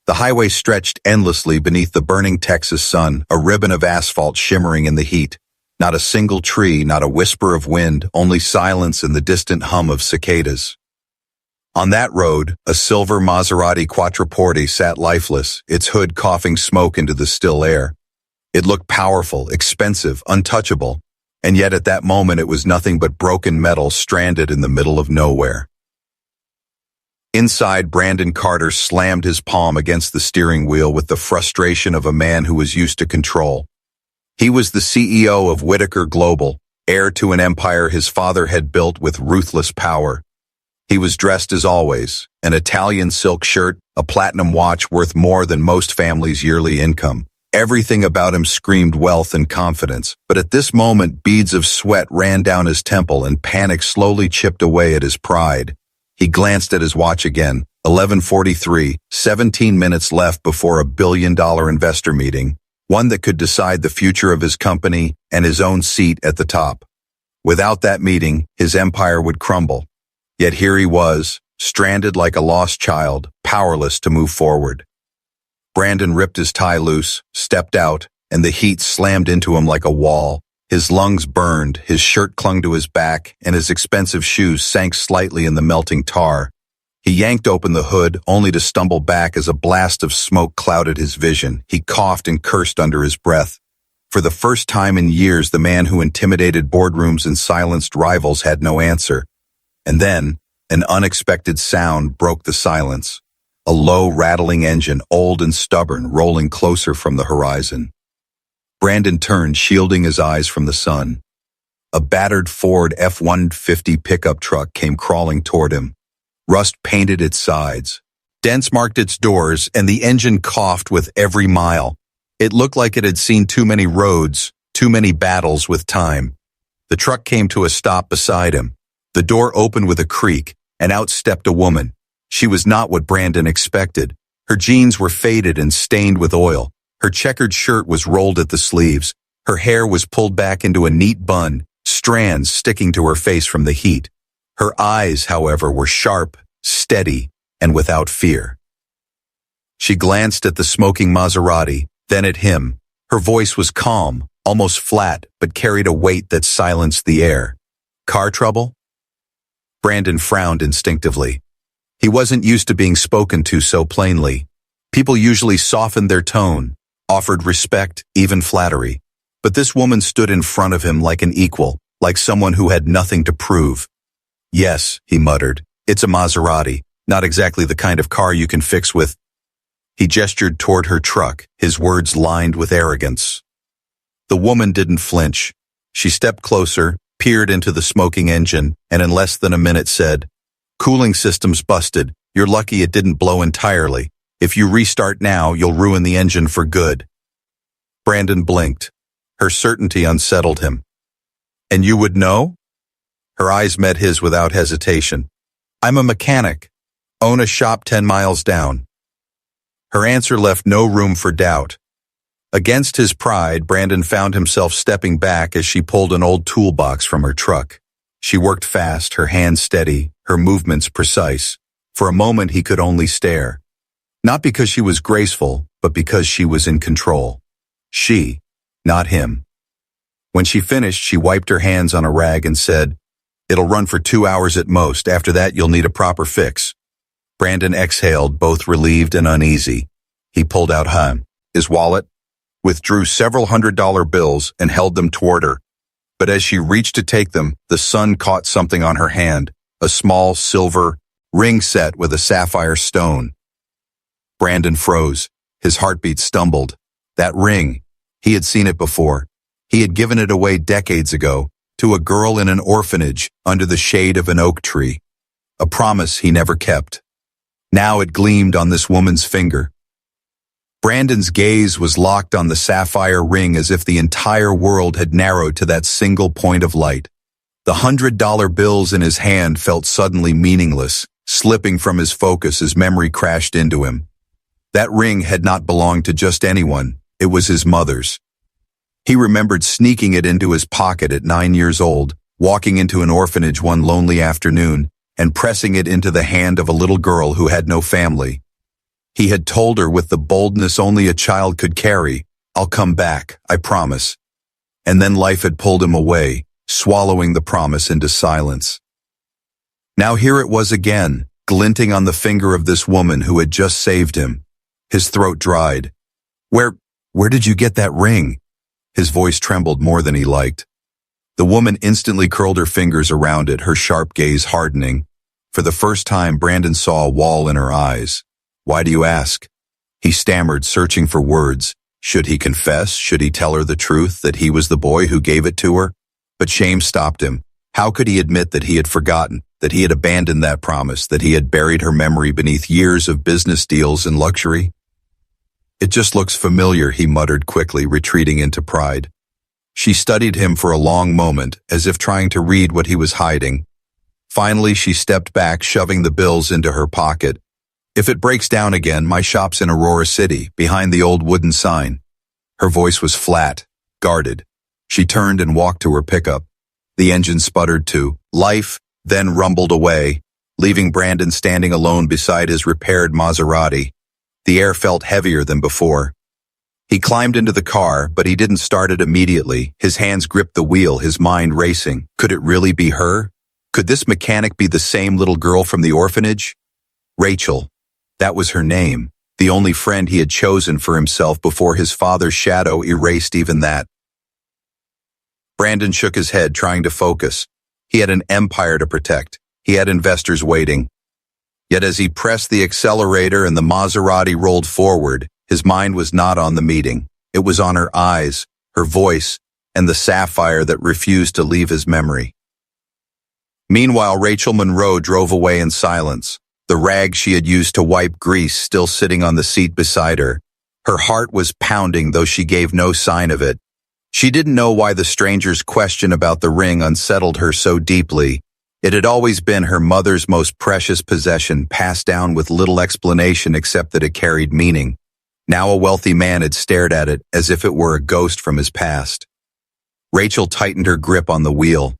The highway stretched endlessly beneath the burning Texas sun, a ribbon of asphalt shimmering in the heat. Not a single tree, not a whisper of wind, only silence and the distant hum of cicadas. On that road, a silver Maserati Quattroporte sat lifeless, its hood coughing smoke into the still air. It looked powerful, expensive, untouchable, and yet at that moment it was nothing but broken metal stranded in the middle of nowhere. Inside, Brandon Carter slammed his palm against the steering wheel with the frustration of a man who was used to control. He was the CEO of Whitaker Global, heir to an empire his father had built with ruthless power. He was dressed as always, an Italian silk shirt, a platinum watch worth more than most families' yearly income. Everything about him screamed wealth and confidence, but at this moment beads of sweat ran down his temple and panic slowly chipped away at his pride. He glanced at his watch again, 11:43, 17 minutes left before a billion-dollar investor meeting, one that could decide the future of his company and his own seat at the top. Without that meeting, his empire would crumble. Yet here he was, stranded like a lost child, powerless to move forward. Brandon ripped his tie loose, stepped out, and the heat slammed into him like a wall. His lungs burned, his shirt clung to his back, and his expensive shoes sank slightly in the melting tar. He yanked open the hood, only to stumble back as a blast of smoke clouded his vision. He coughed and cursed under his breath. For the first time in years, the man who intimidated boardrooms and silenced rivals had no answer. And then, an unexpected sound broke the silence. A low, rattling engine, old and stubborn, rolling closer from the horizon. Brandon turned, shielding his eyes from the sun. A battered Ford F-150 pickup truck came crawling toward him. Rust painted its sides. Dents marked its doors, and the engine coughed with every mile. It looked like it had seen too many roads, too many battles with time. The truck came to a stop beside him. The door opened with a creak, and out stepped a woman. She was not what Brandon expected. Her jeans were faded and stained with oil. Her checkered shirt was rolled at the sleeves. Her hair was pulled back into a neat bun, strands sticking to her face from the heat. Her eyes, however, were sharp, steady, and without fear. She glanced at the smoking Maserati, then at him. Her voice was calm, almost flat, but carried a weight that silenced the air. Car trouble? Brandon frowned instinctively. He wasn't used to being spoken to so plainly. People usually softened their tone, offered respect, even flattery. But this woman stood in front of him like an equal, like someone who had nothing to prove. Yes, he muttered, it's a Maserati, not exactly the kind of car you can fix with. He gestured toward her truck, his words lined with arrogance. The woman didn't flinch. She stepped closer, peered into the smoking engine, and in less than a minute said, "Cooling system's busted. You're lucky it didn't blow entirely. If you restart now, you'll ruin the engine for good." Brandon blinked. Her certainty unsettled him. "And you would know?" Her eyes met his without hesitation. "I'm a mechanic. Own a shop 10 miles down." Her answer left no room for doubt. Against his pride, Brandon found himself stepping back as she pulled an old toolbox from her truck. She worked fast, her hands steady, her movements precise. For a moment he could only stare. Not because she was graceful, but because she was in control. She, not him. When she finished, she wiped her hands on a rag and said, "It'll run for 2 hours at most. After that, you'll need a proper fix." Brandon exhaled, both relieved and uneasy. He pulled out his wallet, withdrew several $100 bills, and held them toward her. But as she reached to take them, the sun caught something on her hand, a small silver ring set with a sapphire stone. Brandon froze. His heartbeat stumbled. That ring. He had seen it before. He had given it away decades ago, to a girl in an orphanage under the shade of an oak tree. A promise he never kept. Now it gleamed on this woman's finger. Brandon's gaze was locked on the sapphire ring as if the entire world had narrowed to that single point of light. The $100 bills in his hand felt suddenly meaningless, slipping from his focus as memory crashed into him. That ring had not belonged to just anyone, it was his mother's. He remembered sneaking it into his pocket at 9 years old, walking into an orphanage one lonely afternoon, and pressing it into the hand of a little girl who had no family. He had told her with the boldness only a child could carry, "I'll come back, I promise." And then life had pulled him away, swallowing the promise into silence. Now here it was again, glinting on the finger of this woman who had just saved him. His throat dried. Where did you get that ring?" His voice trembled more than he liked. The woman instantly curled her fingers around it, her sharp gaze hardening. For the first time, Brandon saw a wall in her eyes. "Why do you ask?" He stammered, searching for words. Should he confess? Should he tell her the truth, that he was the boy who gave it to her? But shame stopped him. How could he admit that he had forgotten, that he had abandoned that promise, that he had buried her memory beneath years of business deals and luxury? "It just looks familiar," he muttered quickly, retreating into pride. She studied him for a long moment, as if trying to read what he was hiding. Finally, she stepped back, shoving the bills into her pocket. "If it breaks down again, my shop's in Aurora City, behind the old wooden sign." Her voice was flat, guarded. She turned and walked to her pickup. The engine sputtered to life, then rumbled away, leaving Brandon standing alone beside his repaired Maserati. The air felt heavier than before. He climbed into the car, but he didn't start it immediately. His hands gripped the wheel, his mind racing. Could it really be her? Could this mechanic be the same little girl from the orphanage? Rachel. That was her name, the only friend he had chosen for himself before his father's shadow erased even that. Brandon shook his head, trying to focus. He had an empire to protect. He had investors waiting. Yet as he pressed the accelerator and the Maserati rolled forward, his mind was not on the meeting. It was on her eyes, her voice, and the sapphire that refused to leave his memory. Meanwhile, Rachel Monroe drove away in silence, the rag she had used to wipe grease still sitting on the seat beside her. Her heart was pounding, though she gave no sign of it. She didn't know why the stranger's question about the ring unsettled her so deeply. It had always been her mother's most precious possession, passed down with little explanation except that it carried meaning. Now a wealthy man had stared at it as if it were a ghost from his past. Rachel tightened her grip on the wheel.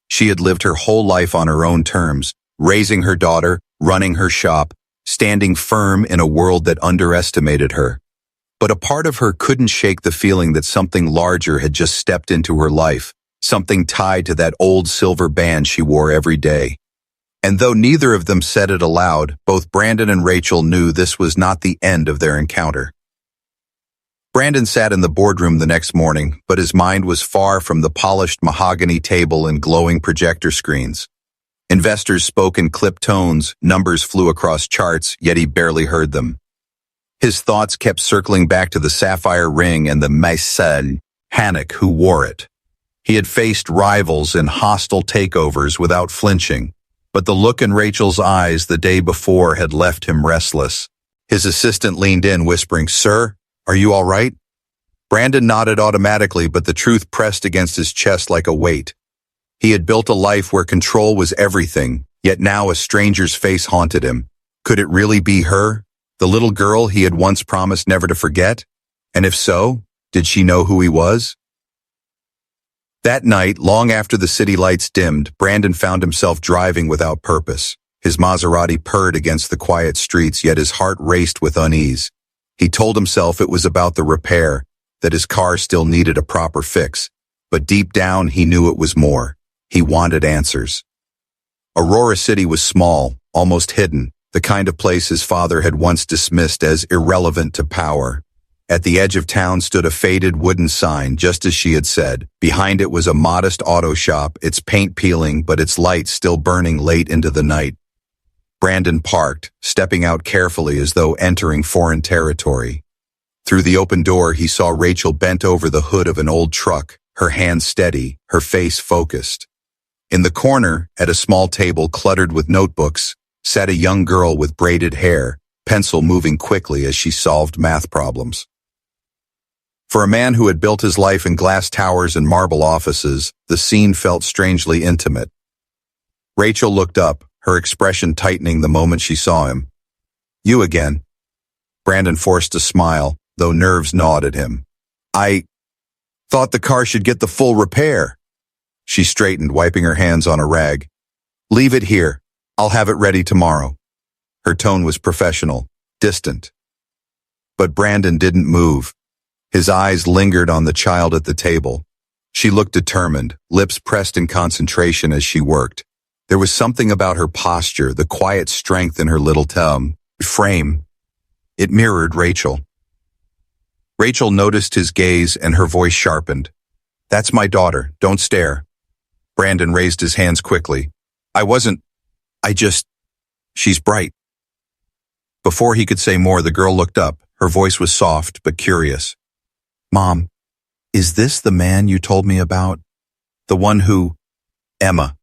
She had lived her whole life on her own terms, raising her daughter, running her shop, standing firm in a world that underestimated her. But a part of her couldn't shake the feeling that something larger had just stepped into her life, something tied to that old silver band she wore every day. And though neither of them said it aloud, both Brandon and Rachel knew this was not the end of their encounter. Brandon sat in the boardroom the next morning, but his mind was far from the polished mahogany table and glowing projector screens. Investors spoke in clipped tones, numbers flew across charts, yet he barely heard them. His thoughts kept circling back to the sapphire ring and the mechanic who wore it. He had faced rivals in hostile takeovers without flinching, but the look in Rachel's eyes the day before had left him restless. His assistant leaned in, whispering, "Sir, are you all right?" Brandon nodded automatically, but the truth pressed against his chest like a weight. He had built a life where control was everything, yet now a stranger's face haunted him. Could it really be her, the little girl he had once promised never to forget? And if so, did she know who he was? That night, long after the city lights dimmed, Brandon found himself driving without purpose. His Maserati purred against the quiet streets, yet his heart raced with unease. He told himself it was about the repair, that his car still needed a proper fix. But deep down, he knew it was more. He wanted answers. Aurora City was small, almost hidden, the kind of place his father had once dismissed as irrelevant to power. At the edge of town stood a faded wooden sign, just as she had said. Behind it was a modest auto shop, its paint peeling but its lights still burning late into the night. Brandon parked, stepping out carefully as though entering foreign territory. Through the open door, he saw Rachel bent over the hood of an old truck, her hands steady, her face focused. In the corner, at a small table cluttered with notebooks, sat a young girl with braided hair, pencil moving quickly as she solved math problems. For a man who had built his life in glass towers and marble offices, the scene felt strangely intimate. Rachel looked up, her expression tightening the moment she saw him. "You again." Brandon forced a smile, though nerves gnawed at him. "I thought the car should get the full repair." She straightened, wiping her hands on a rag. "Leave it here. I'll have it ready tomorrow." Her tone was professional, distant, But Brandon didn't move. His eyes lingered on the child at the table. She looked determined, lips pressed in concentration as she worked. There was something about her posture, the quiet strength in her little frame. It mirrored Rachel. Rachel noticed his gaze and her voice sharpened. "That's my daughter, don't stare." Brandon raised his hands quickly. She's bright." Before he could say more, the girl looked up. Her voice was soft but curious. "Mom, is this the man you told me about? The one who—" "Emma."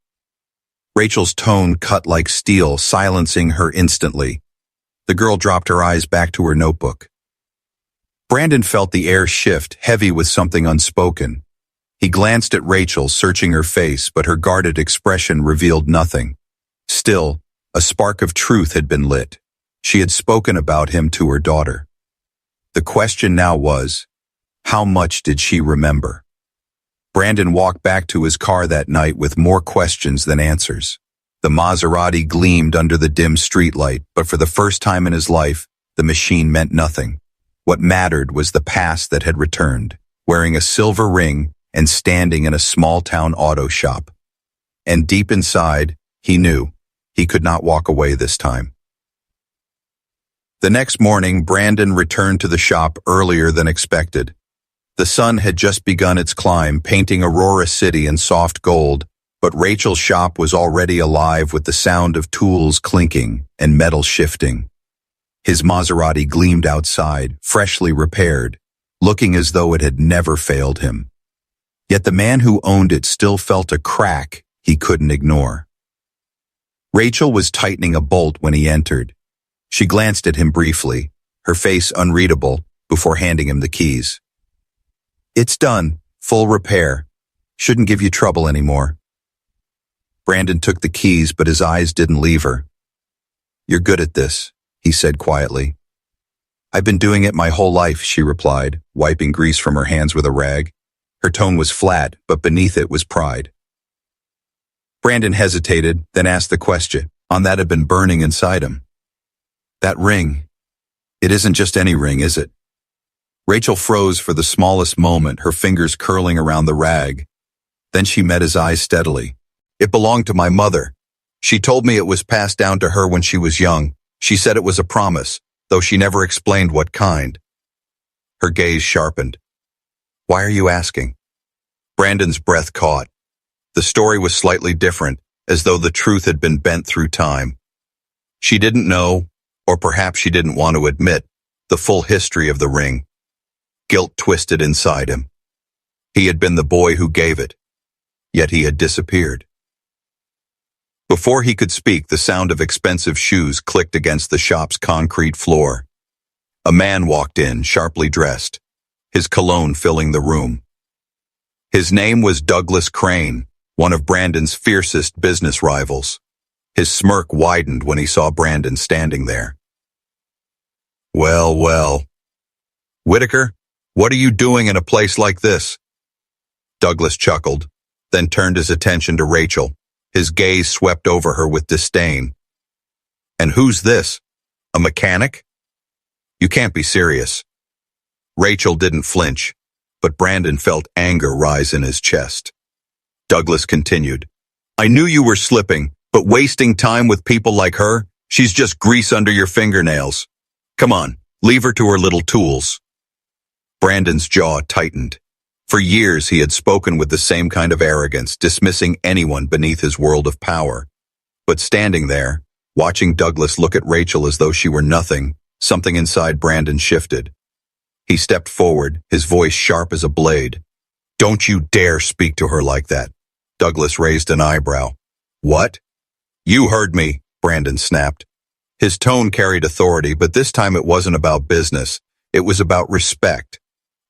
Rachel's tone cut like steel, silencing her instantly. The girl dropped her eyes back to her notebook. Brandon felt the air shift, heavy with something unspoken. He glanced at Rachel, searching her face, but her guarded expression revealed nothing. Still, a spark of truth had been lit. She had spoken about him to her daughter. The question now was, how much did she remember? Brandon walked back to his car that night with more questions than answers. The Maserati gleamed under the dim streetlight, but for the first time in his life, the machine meant nothing. What mattered was the past that had returned, wearing a silver ring and standing in a small-town auto shop. And deep inside, he knew he could not walk away this time. The next morning, Brandon returned to the shop earlier than expected. The sun had just begun its climb, painting Aurora City in soft gold, but Rachel's shop was already alive with the sound of tools clinking and metal shifting. His Maserati gleamed outside, freshly repaired, looking as though it had never failed him. Yet the man who owned it still felt a crack he couldn't ignore. Rachel was tightening a bolt when he entered. She glanced at him briefly, her face unreadable, before handing him the keys. "It's done, full repair. Shouldn't give you trouble anymore." Brandon took the keys, but his eyes didn't leave her. "You're good at this," he said quietly. "I've been doing it my whole life," she replied, wiping grease from her hands with a rag. Her tone was flat, but beneath it was pride. Brandon hesitated, then asked the question on that had been burning inside him. "That ring, it isn't just any ring, is it?" Rachel froze for the smallest moment, her fingers curling around the rag. Then she met his eyes steadily. "It belonged to my mother. She told me it was passed down to her when she was young. She said it was a promise, though she never explained what kind." Her gaze sharpened. "Why are you asking?" Brandon's breath caught. The story was slightly different, as though the truth had been bent through time. She didn't know, or perhaps she didn't want to admit, the full history of the ring. Guilt twisted inside him. He had been the boy who gave it, yet he had disappeared. Before he could speak, the sound of expensive shoes clicked against the shop's concrete floor. A man walked in, sharply dressed, his cologne filling the room. His name was Douglas Crane, one of Brandon's fiercest business rivals. His smirk widened when he saw Brandon standing there. Well. Whitaker, what are you doing in a place like this?" Douglas chuckled, then turned his attention to Rachel. His gaze swept over her with disdain. "And who's this? A mechanic? You can't be serious." Rachel didn't flinch, but Brandon felt anger rise in his chest. Douglas continued, "I knew you were slipping, but wasting time with people like her, she's just grease under your fingernails. Come on, leave her to her little tools." Brandon's jaw tightened. For years he had spoken with the same kind of arrogance, dismissing anyone beneath his world of power. But standing there, watching Douglas look at Rachel as though she were nothing, something inside Brandon shifted. He stepped forward, his voice sharp as a blade. "Don't you dare speak to her like that." Douglas raised an eyebrow. "What?" "You heard me," Brandon snapped. His tone carried authority, but this time it wasn't about business. It was about respect.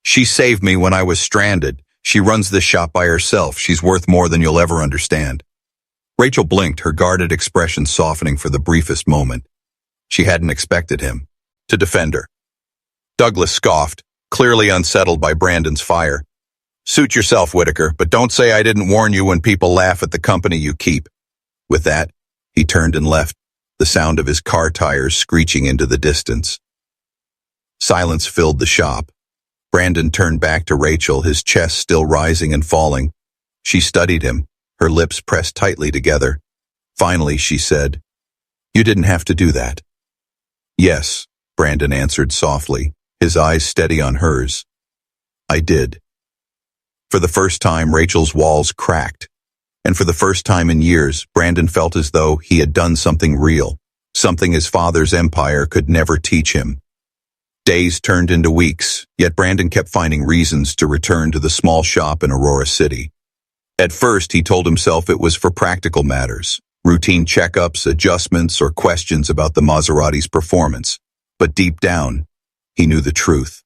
"She saved me when I was stranded. She runs this shop by herself. She's worth more than you'll ever understand." Rachel blinked, her guarded expression softening for the briefest moment. She hadn't expected him to defend her. Douglas scoffed, clearly unsettled by Brandon's fire. "Suit yourself, Whitaker, but don't say I didn't warn you when people laugh at the company you keep." With that, he turned and left, the sound of his car tires screeching into the distance. Silence filled the shop. Brandon turned back to Rachel, his chest still rising and falling. She studied him, her lips pressed tightly together. Finally, she said, "You didn't have to do that." "Yes," Brandon answered softly, his eyes steady on hers. "I did." For the first time, Rachel's walls cracked. And for the first time in years, Brandon felt as though he had done something real, something his father's empire could never teach him. Days turned into weeks, yet Brandon kept finding reasons to return to the small shop in Aurora City. At first, he told himself it was for practical matters, routine checkups, adjustments, or questions about the Maserati's performance. But deep down, he knew the truth.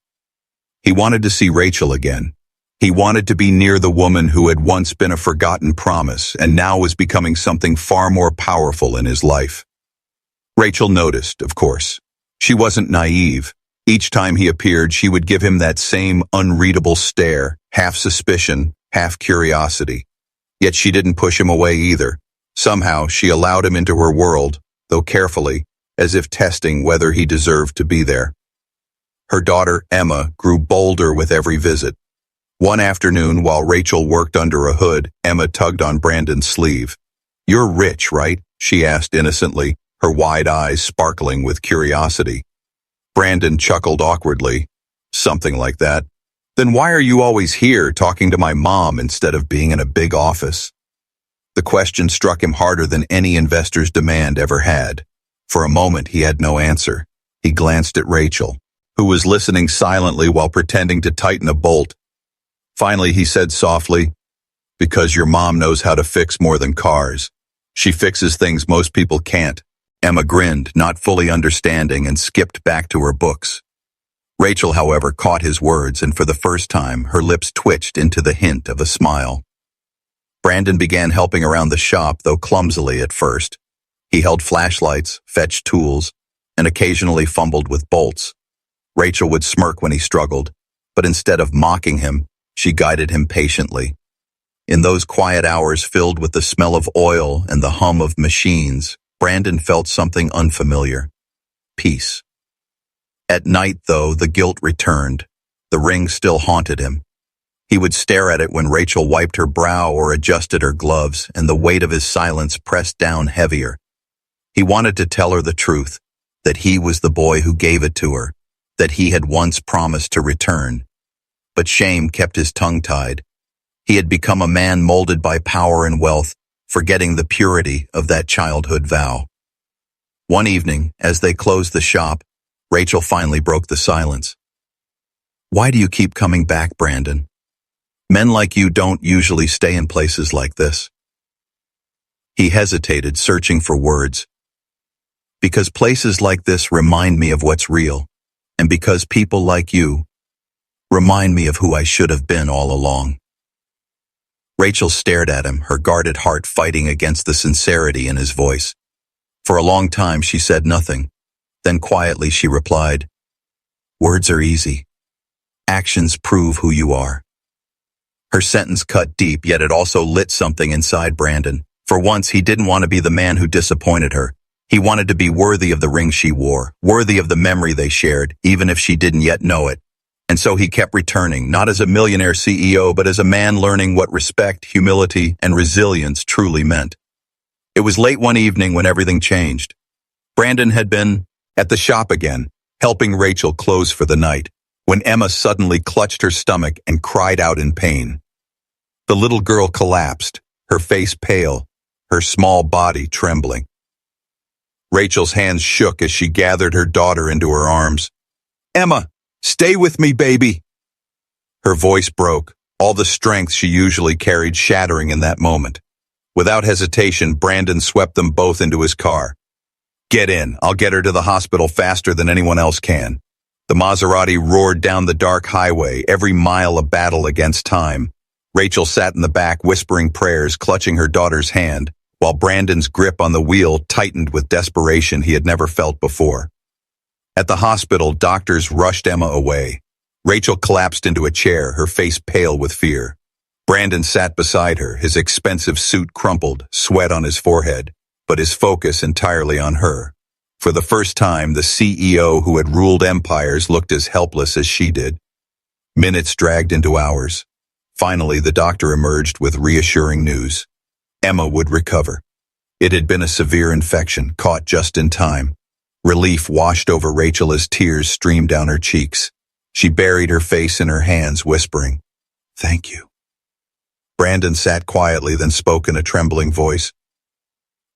He wanted to see Rachel again. He wanted to be near the woman who had once been a forgotten promise and now was becoming something far more powerful in his life. Rachel noticed, of course. She wasn't naive. Each time he appeared, she would give him that same unreadable stare, half suspicion, half curiosity. Yet she didn't push him away either. Somehow, she allowed him into her world, though carefully, as if testing whether he deserved to be there. Her daughter, Emma, grew bolder with every visit. One afternoon, while Rachel worked under a hood, Emma tugged on Brandon's sleeve. "You're rich, right?" she asked innocently, her wide eyes sparkling with curiosity. Brandon chuckled awkwardly. "Something like that." "Then why are you always here talking to my mom instead of being in a big office?" The question struck him harder than any investor's demand ever had. For a moment, he had no answer. He glanced at Rachel, who was listening silently while pretending to tighten a bolt. Finally, he said softly, "Because your mom knows how to fix more than cars. She fixes things most people can't." Emma grinned, not fully understanding, and skipped back to her books. Rachel, however, caught his words, and for the first time, her lips twitched into the hint of a smile. Brandon began helping around the shop, though clumsily at first. He held flashlights, fetched tools, and occasionally fumbled with bolts. Rachel would smirk when he struggled, but instead of mocking him, she guided him patiently. In those quiet hours filled with the smell of oil and the hum of machines, Brandon felt something unfamiliar. Peace. At night, though, the guilt returned. The ring still haunted him. He would stare at it when Rachel wiped her brow or adjusted her gloves, and the weight of his silence pressed down heavier. He wanted to tell her the truth, that he was the boy who gave it to her, that he had once promised to return. But shame kept his tongue tied. He had become a man molded by power and wealth, forgetting the purity of that childhood vow. One evening, as they closed the shop, Rachel finally broke the silence. "Why do you keep coming back, Brandon? Men like you don't usually stay in places like this." He hesitated, searching for words. "Because places like this remind me of what's real, and because people like you remind me of who I should have been all along." Rachel stared at him, her guarded heart fighting against the sincerity in his voice. For a long time she said nothing. Then quietly she replied, "Words are easy. Actions prove who you are." Her sentence cut deep, yet it also lit something inside Brandon. For once, he didn't want to be the man who disappointed her. He wanted to be worthy of the ring she wore, worthy of the memory they shared, even if she didn't yet know it. And so he kept returning, not as a millionaire CEO, but as a man learning what respect, humility, and resilience truly meant. It was late one evening when everything changed. Brandon had been at the shop again, helping Rachel close for the night, when Emma suddenly clutched her stomach and cried out in pain. The little girl collapsed, her face pale, her small body trembling. Rachel's hands shook as she gathered her daughter into her arms. "Emma! Stay with me, baby!" Her voice broke, all the strength she usually carried shattering in that moment. Without hesitation, Brandon swept them both into his car. "Get in. I'll get her to the hospital faster than anyone else can." The Maserati roared down the dark highway, every mile a battle against time. Rachel sat in the back, whispering prayers, clutching her daughter's hand, while Brandon's grip on the wheel tightened with desperation he had never felt before. At the hospital, doctors rushed Emma away. Rachel collapsed into a chair, her face pale with fear. Brandon sat beside her, his expensive suit crumpled, sweat on his forehead, but his focus entirely on her. For the first time, the CEO who had ruled empires looked as helpless as she did. Minutes dragged into hours. Finally, the doctor emerged with reassuring news. Emma would recover. It had been a severe infection, caught just in time. Relief washed over Rachel as tears streamed down her cheeks. She buried her face in her hands, whispering, "Thank you." Brandon sat quietly, then spoke in a trembling voice.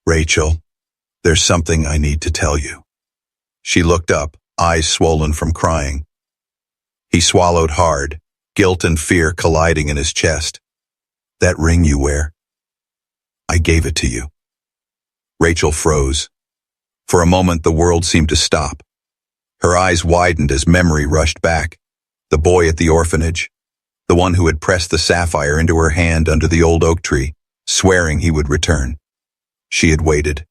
"Rachel, there's something I need to tell you." She looked up, eyes swollen from crying. He swallowed hard, guilt and fear colliding in his chest. "That ring you wear, I gave it to you." Rachel froze. For a moment, the world seemed to stop. Her eyes widened as memory rushed back. The boy at the orphanage, the one who had pressed the sapphire into her hand under the old oak tree, swearing he would return. She had waited.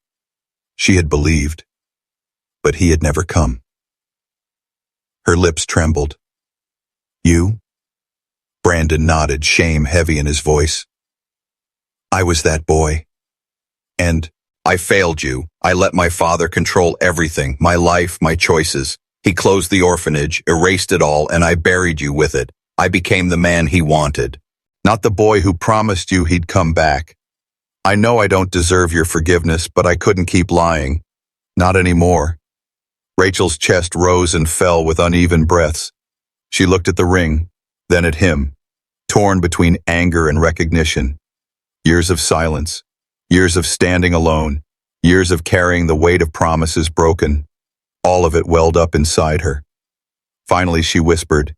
She had believed. But he had never come. Her lips trembled. "You?" Brandon nodded, shame heavy in his voice. "I was that boy. And I failed you. I let my father control everything, my life, my choices. He closed the orphanage, erased it all, and I buried you with it. I became the man he wanted, not the boy who promised you he'd come back. I know I don't deserve your forgiveness, but I couldn't keep lying. Not anymore." Rachel's chest rose and fell with uneven breaths. She looked at the ring, then at him, torn between anger and recognition. Years of silence, years of standing alone, years of carrying the weight of promises broken. All of it welled up inside her. Finally, she whispered,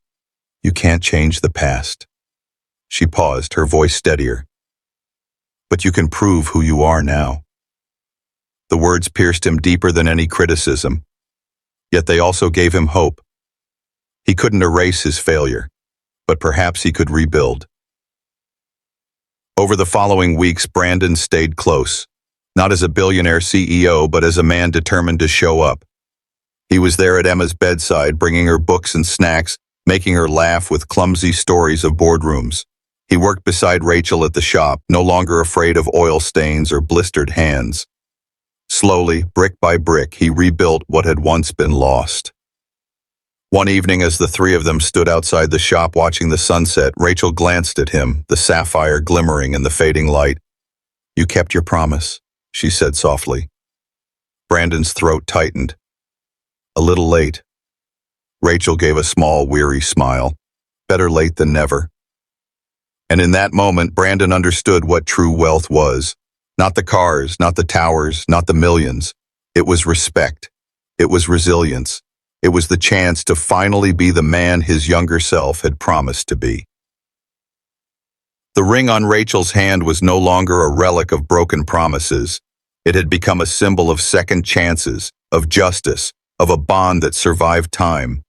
"You can't change the past." She paused, her voice steadier. "But you can prove who you are now." The words pierced him deeper than any criticism. Yet they also gave him hope. He couldn't erase his failure, but perhaps he could rebuild. Over the following weeks, Brandon stayed close, not as a billionaire CEO, but as a man determined to show up. He was there at Emma's bedside, bringing her books and snacks, making her laugh with clumsy stories of boardrooms. He worked beside Rachel at the shop, no longer afraid of oil stains or blistered hands. Slowly, brick by brick, he rebuilt what had once been lost. One evening, as the three of them stood outside the shop watching the sunset, Rachel glanced at him, the sapphire glimmering in the fading light. "You kept your promise," she said softly. Brandon's throat tightened. "A little late." Rachel gave a small, weary smile. Better late than never. And in that moment, Brandon understood what true wealth was. Not the cars, not the towers, not the millions. It was respect. It was resilience. It was the chance to finally be the man his younger self had promised to be. The ring on Rachel's hand was no longer a relic of broken promises. It had become a symbol of second chances, of justice, of a bond that survived time.